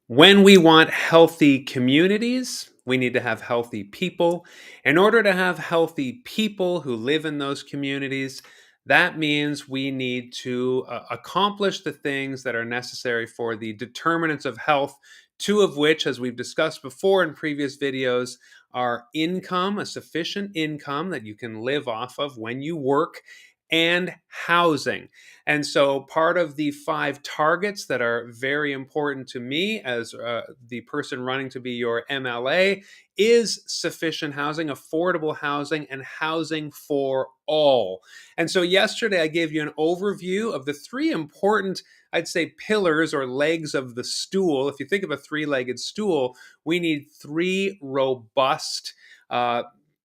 When we want healthy communities, we need to have healthy people. In order to have healthy people who live in those communities, that means we need to accomplish the things that are necessary for the determinants of health, two of which, as we've discussed before in previous videos, are income, a sufficient income that you can live off of when you work, and housing. And so, part of the five targets that are very important to me as the person running to be your MLA is sufficient housing, affordable housing, and housing for all. And so, yesterday I gave you an overview of the three important, I'd say, pillars or legs of the stool. If you think of a three-legged stool, we need three robust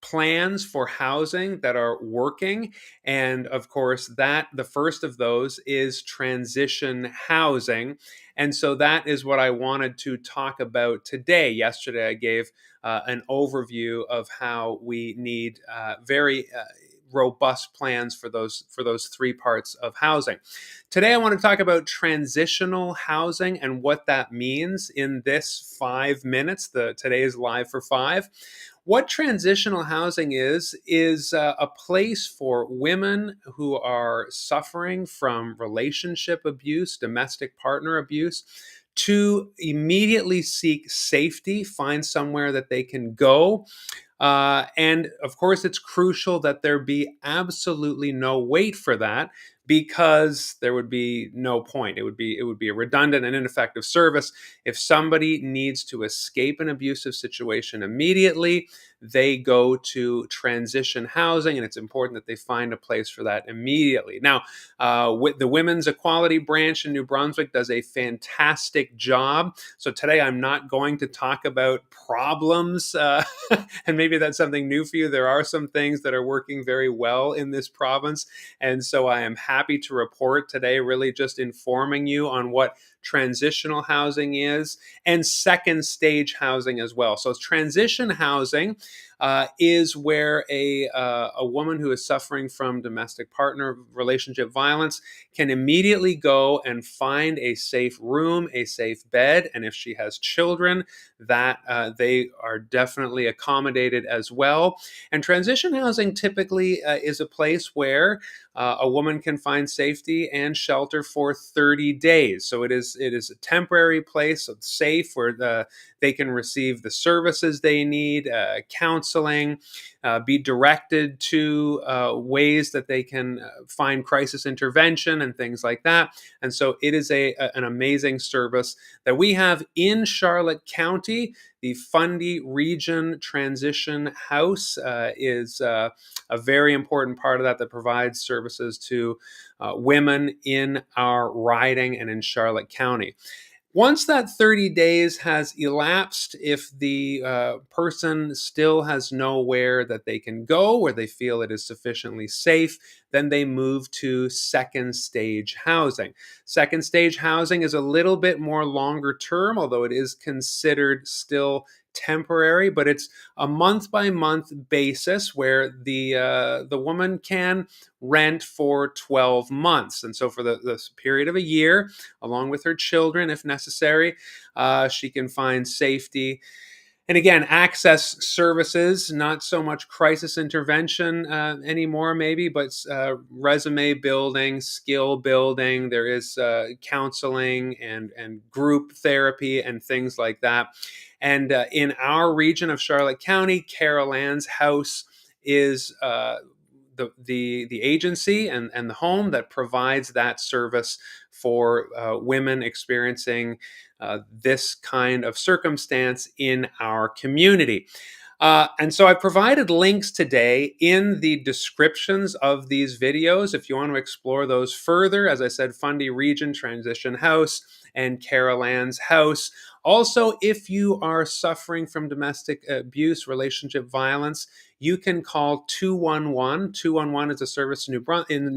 plans for housing that are working. And of course, that the first of those is transition housing. And so that is what I wanted to talk about today. Yesterday I gave an overview of how we need very robust plans for those three parts of housing. Today I want to talk about transitional housing and what that means in this 5 minutes. Today is live for 5. What transitional housing is a place for women who are suffering from relationship abuse, domestic partner abuse, to immediately seek safety, find somewhere that they can go. And of course, it's crucial that there be absolutely no wait for that, because there would be no point. It would be a redundant and ineffective service. If somebody needs to escape an abusive situation immediately, they go to transition housing, and it's important that they find a place for that immediately. Now, with the Women's Equality Branch in New Brunswick does a fantastic job. So today I'm not going to talk about problems, and maybe that's something new for you. There are some things that are working very well in this province, and so I am happy to report today, really just informing you on what transitional housing is and second stage housing as well. So transition housing is where a woman who is suffering from domestic partner relationship violence can immediately go and find a safe room, a safe bed, and if she has children, that they are definitely accommodated as well. And transition housing typically is a place where a woman can find safety and shelter for 30 days. So it is a temporary place of safe where they can receive the services they need, counseling, be directed to ways that they can find crisis intervention and things like that. And so it is an amazing service that we have in Charlotte County. The Fundy Region Transition House is a very important part of that provides services to women in our riding and in Charlotte County. Once that 30 days has elapsed, if the person still has nowhere that they can go where they feel it is sufficiently safe, then they move to second stage housing. Second stage housing is a little bit more longer term, although it is considered still temporary, but it's a month by month basis where the woman can rent for 12 months. And so for the period of a year, along with her children, if necessary, she can find safety. And again, access services, not so much crisis intervention anymore, maybe, but resume building, skill building. There is counseling and group therapy and things like that. And in our region of Charlotte County, Carol Ann's house is the agency and the home that provides that service for women experiencing this kind of circumstance in our community. And so I provided links today in the descriptions of these videos. If you want to explore those further, as I said, Fundy Region Transition House and Carol Ann's house. Also, if you are suffering from domestic abuse, relationship violence, you can call 211. 211 is a service in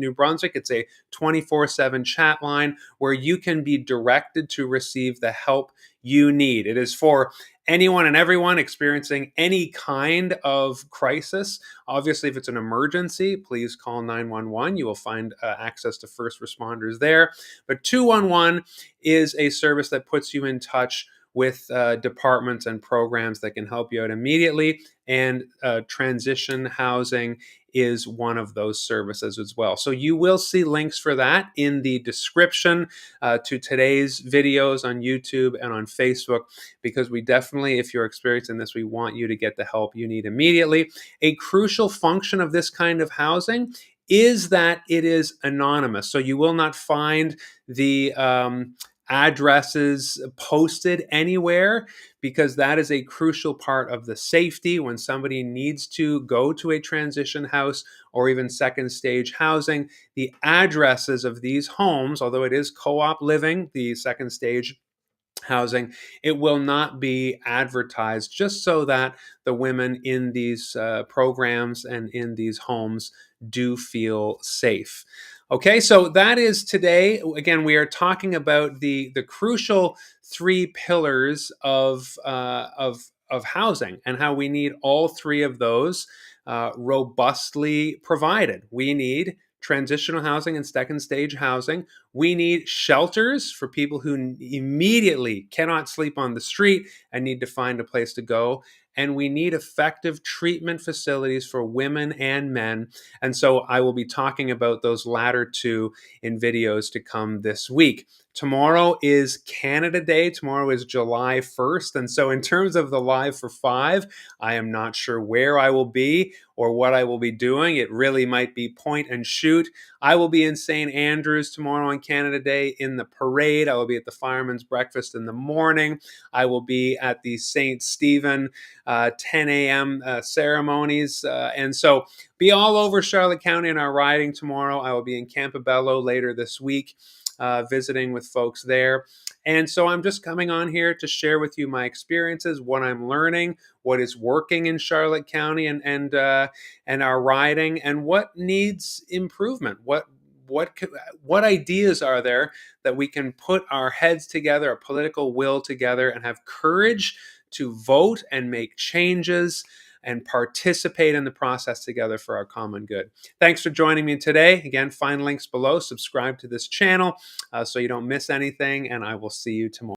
New Brunswick. It's a 24/7 chat line where you can be directed to receive the help you need. It is for anyone and everyone experiencing any kind of crisis. Obviously, if it's an emergency, please call 911. You will find access to first responders there. But 211 is a service that puts you in touch with departments and programs that can help you out immediately. And transition housing is one of those services as well. So you will see links for that in the description to today's videos on YouTube and on Facebook, because we definitely, if you're experiencing this, we want you to get the help you need immediately. A crucial function of this kind of housing is that it is anonymous. So you will not find the addresses posted anywhere, because that is a crucial part of the safety when somebody needs to go to a transition house or even second stage housing. The addresses of these homes, although it is co-op living, the second stage housing, it will not be advertised, just so that the women in these programs and in these homes do feel safe. Okay, so that is today. Again, we are talking about the crucial three pillars of housing, and how we need all three of those robustly provided. We need transitional housing and second stage housing. We need shelters for people who immediately cannot sleep on the street and need to find a place to go. And we need effective treatment facilities for women and men. And so I will be talking about those latter two in videos to come this week. Tomorrow is Canada Day. Tomorrow is July 1st. And so in terms of the Live for Five, I am not sure where I will be or what I will be doing. It really might be point and shoot. I will be in St. Andrews tomorrow on Canada Day in the parade. I will be at the Fireman's Breakfast in the morning. I will be at the St. Stephen 10 a.m. Ceremonies. And so be all over Charlotte County in our riding tomorrow. I will be in Campobello later this week, visiting with folks there. And so I'm just coming on here to share with you my experiences, what I'm learning, what is working in Charlotte County and our riding, and what needs improvement. What ideas are there that we can put our heads together, our political will together, and have courage to vote and make changes and participate in the process together for our common good. Thanks for joining me today. Again, find links below. Subscribe to this channel so you don't miss anything, and I will see you tomorrow.